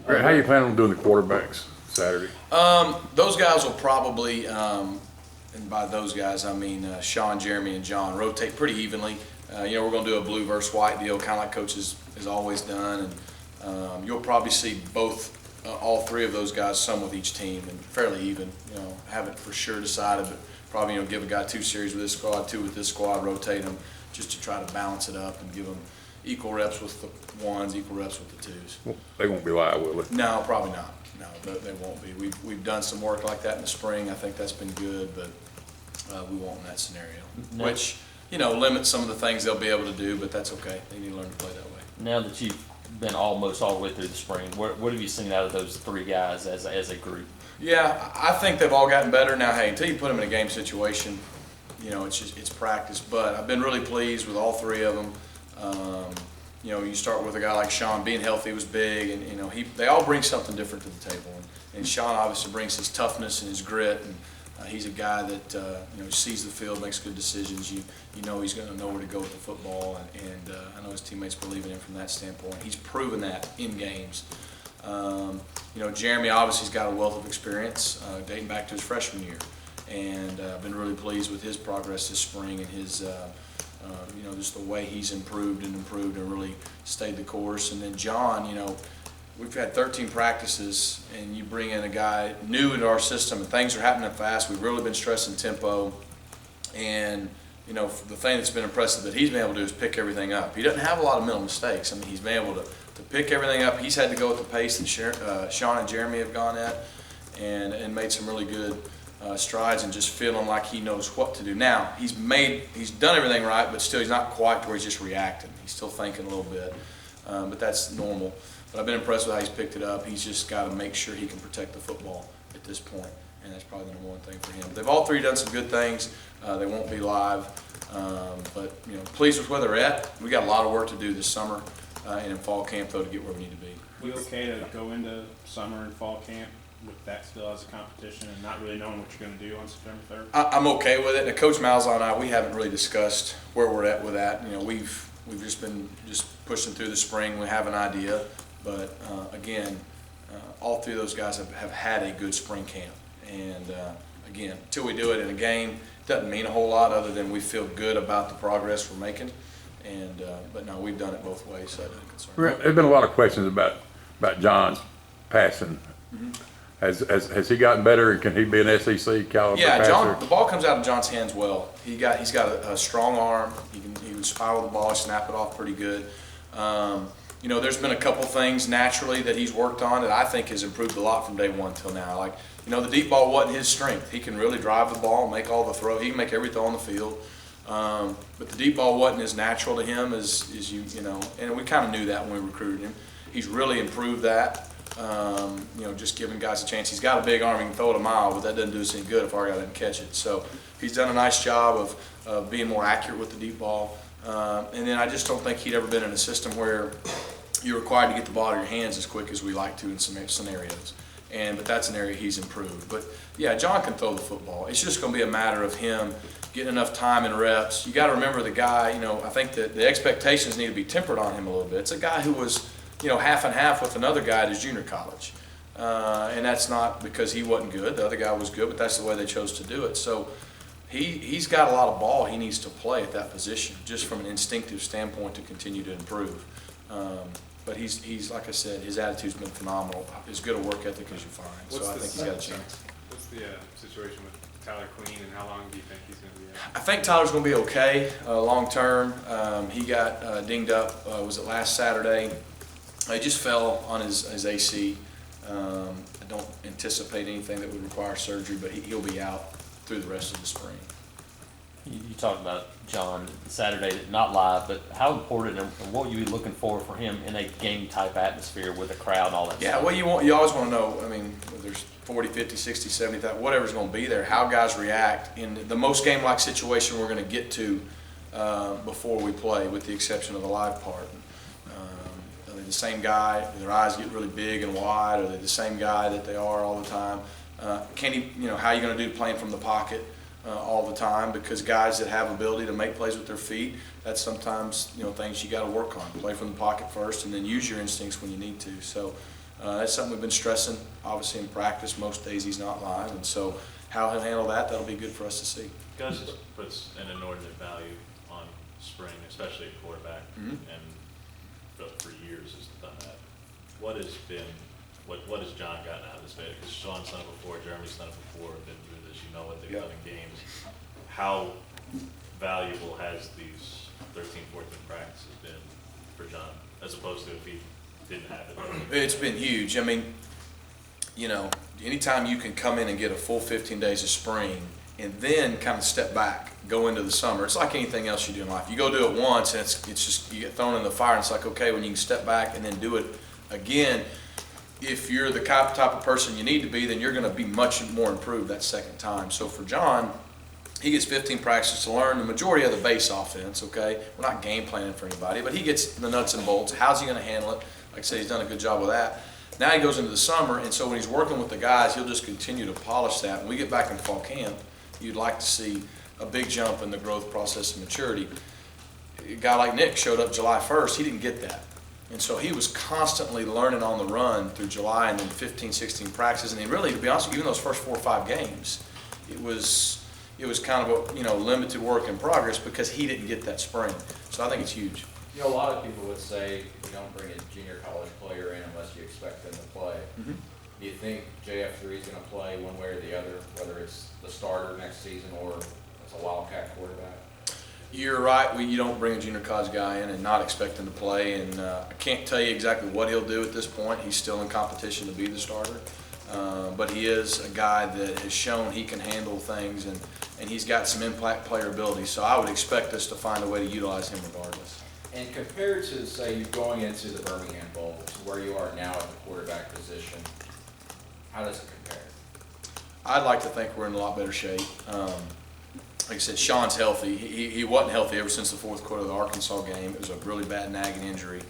Grant, how you plan on doing the quarterbacks Saturday? Those guys will probably, and by those guys I mean Sean, Jeremy, and John, rotate pretty evenly. We're going to do a blue versus white deal, kind of like Coach has always done, and you'll probably see all three of those guys some with each team, and fairly even. Haven't for sure decided, but probably give a guy 2 series with this squad, 2 with this squad, rotate them just to try to balance it up and give them equal reps with the ones, equal reps with the twos. Well, they won't be live, will they? No, probably not. No, they won't be. We've done some work like that in the spring. I think that's been good, but we won't in that scenario. No. Which, limits some of the things they'll be able to do, but that's okay. They need to learn to play that way. Now that you've been almost all the way through the spring, what have you seen out of those 3 guys as a group? Yeah, I think they've all gotten better. Now, hey, until you put them in a game situation, it's practice. But I've been really pleased with all 3 of them. You start with a guy like Sean. Being healthy was big, and they all bring something different to the table. And Sean obviously brings his toughness and his grit, and he's a guy that sees the field, makes good decisions. You know he's going to know where to go with the football, and I know his teammates believe in him from that standpoint. He's proven that in games. Jeremy obviously has got a wealth of experience dating back to his freshman year, and I've been really pleased with his progress this spring and his just the way he's improved and really stayed the course. And then John, we've had 13 practices, and you bring in a guy new into our system, and things are happening fast. We've really been stressing tempo, and the thing that's been impressive that he's been able to do is pick everything up. He doesn't have a lot of mental mistakes. I mean, he's been able to pick everything up. He's had to go at the pace that Sean and Jeremy have gone at, and made some really good strides, and just feeling like he knows what to do. Now, he's done everything right, but still he's not quite where he's just reacting. He's still thinking a little bit, but that's normal. But I've been impressed with how he's picked it up. He's just got to make sure he can protect the football at this point, and that's probably the number one thing for him. They've all 3 done some good things. They won't be live, but pleased with where they're at. We got a lot of work to do this summer and in fall camp, though, to get where we need to be. We okay to go into summer and fall camp with that still as a competition and not really knowing what you're going to do on September 3rd? I'm okay with it. And Coach Malzahn and I, we haven't really discussed where we're at with that. We've just been pushing through the spring. We have an idea, but again, all 3 of those guys have had a good spring camp. And again, until we do it in a game, it doesn't mean a whole lot other than we feel good about the progress we're making. And but no, we've done it both ways, so that doesn't concern me. There's been a lot of questions about John's passing. Mm-hmm. Has he gotten better, and can he be an SEC caliber Yeah, passer? John, the ball comes out of John's hands well. He's got a strong arm. He can spiral the ball, snap it off pretty good. There's been a couple things naturally that he's worked on that I think has improved a lot from day one till now. Like, the deep ball wasn't his strength. He can really drive the ball, make all the throw. He can make every throw on the field. But the deep ball wasn't as natural to him as and we kind of knew that when we recruited him. He's really improved that. Just giving guys a chance. He's got a big arm, he can throw it a mile, but that doesn't do us any good if our guy doesn't catch it. So he's done a nice job of being more accurate with the deep ball. And then I just don't think he'd ever been in a system where you're required to get the ball out of your hands as quick as we like to in some scenarios. But that's an area he's improved. But yeah, John can throw the football. It's just going to be a matter of him getting enough time and reps. You got to remember the guy, I think that the expectations need to be tempered on him a little bit. It's a guy who was half and half with another guy at his junior college. And that's not because he wasn't good. The other guy was good, but that's the way they chose to do it. So he's got a lot of ball he needs to play at that position, just from an instinctive standpoint to continue to improve. But he's like I said, his attitude's been phenomenal. As good a work ethic as you find. So I think he's got a chance. What's the situation with Tyler Queen, and how long do you think he's going to be out? I think Tyler's going to be okay long term. He got dinged up, was it last Saturday? He just fell on his AC. I don't anticipate anything that would require surgery, but he'll be out through the rest of the spring. You talked about John Saturday, not live, but how important and what you be looking for him in a game-type atmosphere with a crowd and all that Yeah, stuff? well, you always want to know, whether there's 40, 50, 60, 70, whatever's going to be there, how guys react in the most game-like situation we're going to get to before we play, with the exception of the live part. Are they the same guy? Do their eyes get really big and wide? Are they the same guy that they are all the time? Can he, how are you going to do playing from the pocket all the time? Because guys that have ability to make plays with their feet, that's sometimes things you got to work on. Play from the pocket first, and then use your instincts when you need to. So That's something we've been stressing, obviously in practice. Most days he's not live, and so how he'll handle that, that'll be good for us to see. Gus just puts an inordinate value on spring, especially at quarterback, Mhm. and for years has done that. What has John gotten out of this? Because Sean's done it before, Jeremy's done it before, been through this, you know what they've Yeah. done in games. How valuable has these 13, 14 practices been for John, as opposed to if he didn't have it? It's been huge. I mean, you know, anytime you can come in and get a full 15 days of spring and then kind of step back, go into the summer, it's like anything else you do in life. You go do it once and it's just, you get thrown in the fire, and it's like, okay, when you can step back and then do it again, if you're the type of person you need to be, then you're going to be much more improved that second time. So for John, he gets 15 practices to learn the majority of the base offense, okay? We're not game planning for anybody, but he gets the nuts and bolts. How's he going to handle it? Like I said, he's done a good job with that. Now he goes into the summer, and so when he's working with the guys, he'll just continue to polish that. When we get back in fall camp, you'd like to see a big jump in the growth process and maturity. A guy like Nick showed up July 1st. He didn't get that. And so he was constantly learning on the run through July and then 15, 16 practices. And he really, to be honest with you, even those first 4 or 5 games, it was kind of a, you know, limited work in progress because he didn't get that spring. So I think it's huge. You know, a lot of people would say you don't bring a junior college player in unless you expect them to play. Mhm. Do you think JF3 is going to play one way or the other, whether it's the starter next season or as a Wildcat quarterback? You're right. You don't bring a junior college guy in and not expect him to play. And I can't tell you exactly what he'll do at this point. He's still in competition to be the starter. But he is a guy that has shown he can handle things, and he's got some impact player ability. So I would expect us to find a way to utilize him regardless. And compared to, say, you going into the Birmingham Bowl, to where you are now at the quarterback position, how does it compare? I'd like to think we're in a lot better shape. Like I said, Sean's healthy. He wasn't healthy ever since the fourth quarter of the Arkansas game. It was a really bad nagging injury,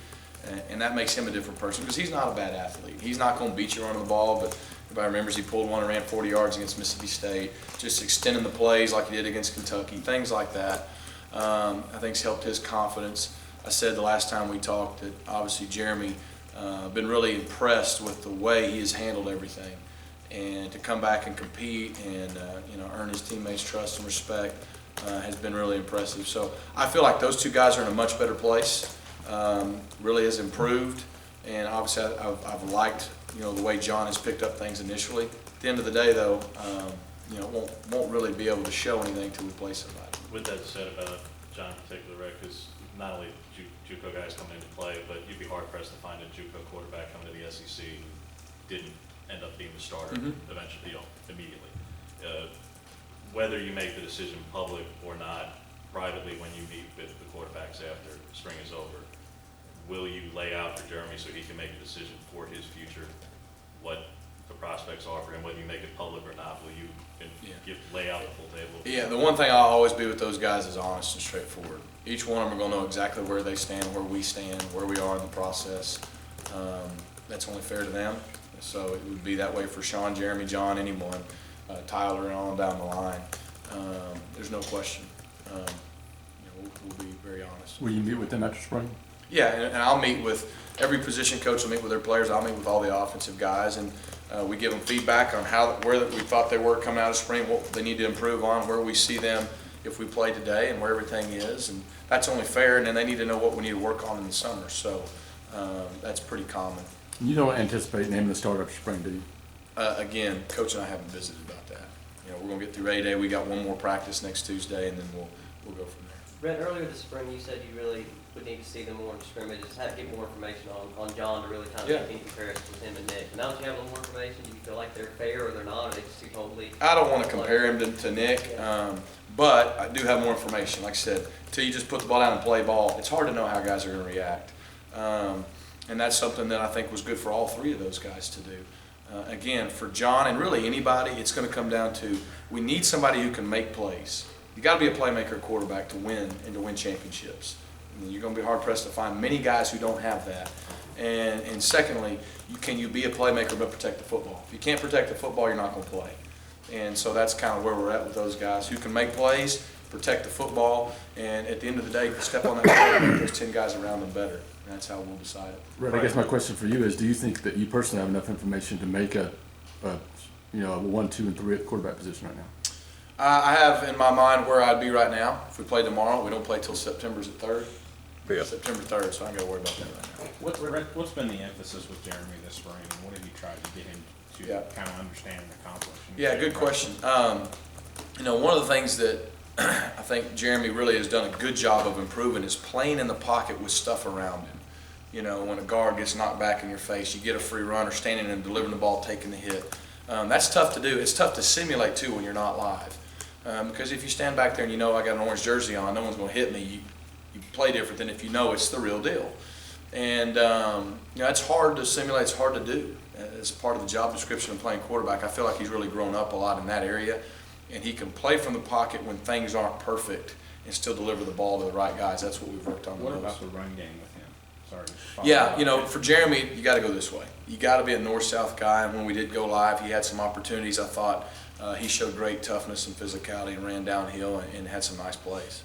and that makes him a different person because he's not a bad athlete. He's not going to beat you running the ball, but everybody remembers he pulled one and ran 40 yards against Mississippi State, just extending the plays like he did against Kentucky, things like that. I think it's helped his confidence. I said the last time we talked that obviously Jeremy been really impressed with the way he has handled everything, and to come back and compete and you know, earn his teammates' trust and respect has been really impressive. So I feel like those two guys are in a much better place. Really has improved, and obviously I've liked, you know, the way John has picked up things initially. At the end of the day, though, you know, won't really be able to show anything to replace somebody. With that said about John in particular, Rick, because not only JUCO guys coming into play, but you'd be hard pressed to find a JUCO quarterback coming to the SEC who didn't end up being the starter eventually, you know, immediately. Whether you make the decision public or not, privately when you meet with the quarterbacks after spring is over, will you lay out for Jeremy so he can make a decision for his future, what the prospects are for him, whether you make it public or not? Will you lay out the full table? Yeah, the one thing I'll always be with those guys is honest and straightforward. Each one of them are going to know exactly where they stand, where we stand, where we are in the process. That's only fair to them. So it would be that way for Sean, Jeremy, John, anyone, Tyler, and on down the line. There's no question. You know, we'll be very honest. Will you meet with them after spring? Yeah, and I'll meet with every position coach. Will meet with their players. I'll meet with all the offensive guys, and we give them feedback on where we thought they were coming out of spring, what they need to improve on, where we see them if we play today, and where everything is. And that's only fair. And then they need to know what we need to work on in the summer. So that's pretty common. You don't anticipate naming the starter after spring, do you? Again, Coach and I haven't visited about that. You know, we're going to get through A-Day. We got one more practice next Tuesday, and then we'll go from there. Brett, earlier this spring, you said you really would need to see them more in scrimmages, have to get more information on John to really kind of Yeah. make any comparison with him and Nick. But now that you have a little more information, do you feel like they're fair or they're not, or are they just two totally? I don't want to compare him to Nick, but I do have more information. Like I said, until you just put the ball down and play ball, it's hard to know how guys are going to react. And that's something that I think was good for all three of those guys to do. Again, for John and really anybody, it's going to come down to we need somebody who can make plays. You got to be a playmaker at quarterback to win and to win championships. And you're going to be hard pressed to find many guys who don't have that. And secondly, can you be a playmaker but protect the football? If you can't protect the football, you're not going to play. And so that's kind of where we're at with those guys who can make plays, protect the football, and at the end of the day, step on that field and make those 10 guys around them better. that's how we'll decide it. Rhett, I guess my question for you is, do you think that you personally have enough information to make a 1, 2, and 3 at the quarterback position right now? I have in my mind where I'd be right now. If we play tomorrow, we don't play till September's the 3rd. Yeah. September 3rd, so I ain't got to worry about that right now. What's been the emphasis with Jeremy this spring, and what have you tried to get him to Yeah. kind of understand and accomplish? Yeah, good question. One of the things that I think Jeremy really has done a good job of improving is playing in the pocket with stuff around him. When a guard gets knocked back in your face, you get a free runner standing and delivering the ball, taking the hit. That's tough to do. It's tough to simulate too when you're not live. Because if you stand back there and I got an orange jersey on, no one's going to hit me, you play different than if it's the real deal. And it's hard to simulate, it's hard to do. As part of the job description of playing quarterback, I feel like he's really grown up a lot in that area. And he can play from the pocket when things aren't perfect and still deliver the ball to the right guys. That's what we've worked on. What about the run game with him? Sorry. Yeah, for Jeremy, you got to go this way. You got to be a north-south guy. And when we did go live, he had some opportunities. I thought he showed great toughness and physicality and ran downhill and had some nice plays.